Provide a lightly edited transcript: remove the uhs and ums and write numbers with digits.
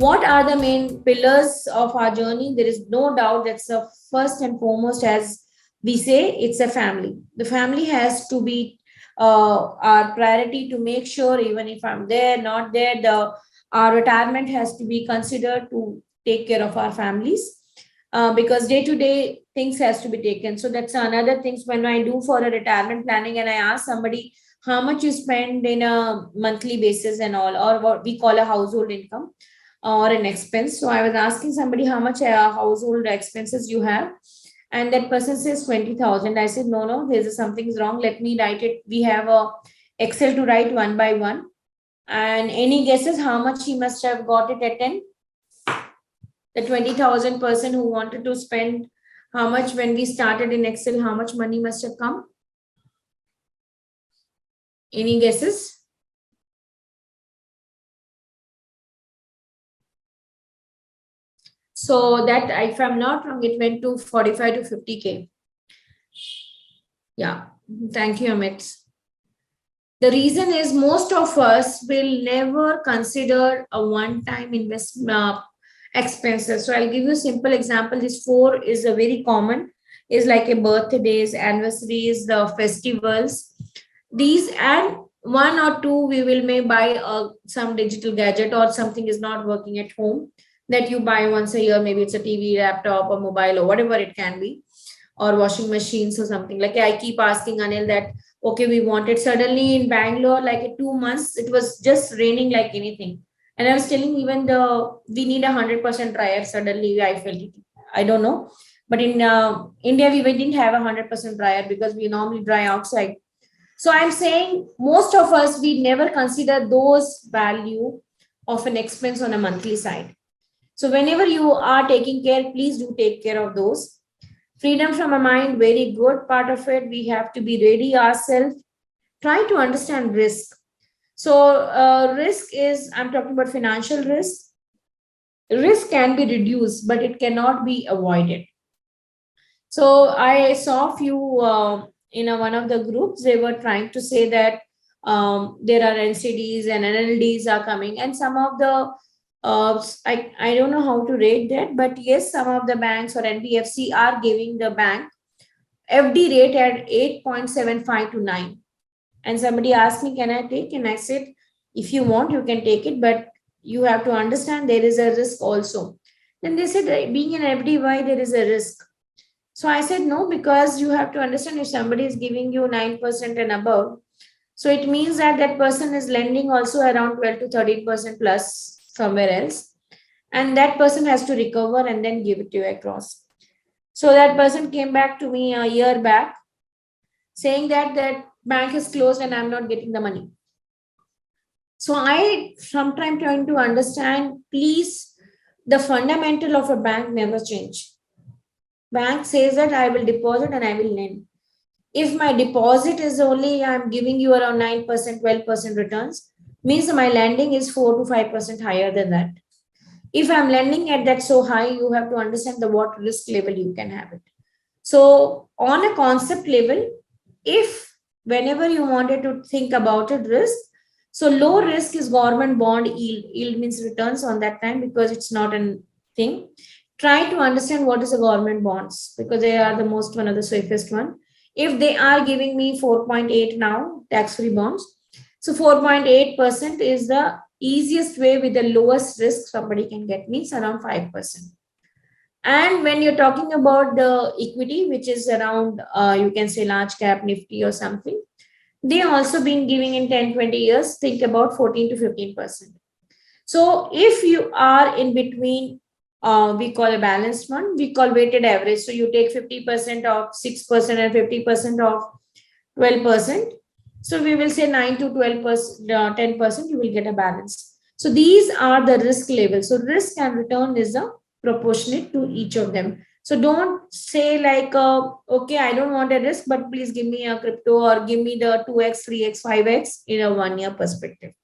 What are the main pillars of our journey? There is no doubt that's the first and foremost, as we say, it's a family. The family has to be our priority to make sure, even if I'm there, not there, our retirement has to be considered to take care of our families. Because day to day things has to be taken. So that's another things when I do for a retirement planning and I ask somebody how much you spend in a monthly basis and all, or what we call a household income or an expense. So I was asking somebody how much household expenses you have, and that person says 20,000. I said, no, no, there's something's wrong. Let me write it. We have a Excel to write one by one. And any guesses how much he must have got it at 10? The 20,000 person who wanted to spend how much when we started in Excel, how much money must have come? Any guesses? So that, if I'm not wrong, it went to 45 to 50K. Yeah, thank you, Amit. The reason is most of us will never consider a one-time investment expenses. So I'll give you a simple example. This four is a very common, is like a birthdays, anniversaries, the festivals. These, and one or two we will may buy some digital gadget or something is not working at home that you buy once a year. Maybe it's a TV, laptop, or mobile, or whatever it can be, or washing machines or something. Like I keep asking Anil that, okay, we wanted suddenly in Bangalore, like 2 months, it was just raining like anything. And I was telling even we need 100% dryer. Suddenly I felt it. I don't know. But in India, we didn't have 100% dryer because we normally dry outside. So I'm saying most of us, we never consider those value of an expense on a monthly side. So whenever you are taking care, please do take care of those. Freedom from a mind, very good part of it. We have to be ready ourselves. Try to understand risk. So risk is, I'm talking about financial risk. Risk can be reduced, but it cannot be avoided. So I saw a few in one of the groups, they were trying to say that there are NCDs and NLDs are coming, and some of the I don't know how to rate that, but yes, some of the banks or NBFC are giving the bank FD rate at 8.75 to 9. And somebody asked me, can I take? And I said, if you want, you can take it, but you have to understand there is a risk also. Then they said, being an FD, why there is a risk? So I said, no, because you have to understand if somebody is giving you 9% and above, so it means that that person is lending also around 12 to 13% plus somewhere else. And that person has to recover and then give it to you across. So that person came back to me a year back saying that that bank is closed and I'm not getting the money. So I sometimes trying to understand, please, the fundamental of a bank never change. Bank says that I will deposit and I will lend. If my deposit is only, I'm giving you around 9%, 12% returns, means my lending is 4 to 5% higher than that. If I'm lending at that so high, you have to understand the what risk level you can have it. So on a concept level, if whenever you wanted to think about it, risk, so low risk is government bond yield. Yield means returns on that time because it's not a thing. Try to understand what is the government bonds because they are the most one of the safest one. If they are giving me 4.8 now, tax-free bonds, so 4.8% is the easiest way with the lowest risk somebody can get, means around 5%. And when you're talking about the equity, which is around, you can say large cap Nifty or something, they also been giving in 10, 20 years, think about 14 to 15%. So if you are in between, we call a balanced one, we call weighted average. So you take 50% of 6% and 50% of 12%. So we will say 9 to 12%, 10%, you will get a balance. So these are the risk levels. So risk and return is a proportionate to each of them. So don't say like, okay, I don't want a risk, but please give me a crypto or give me the 2x, 3x, 5x in a 1 year perspective.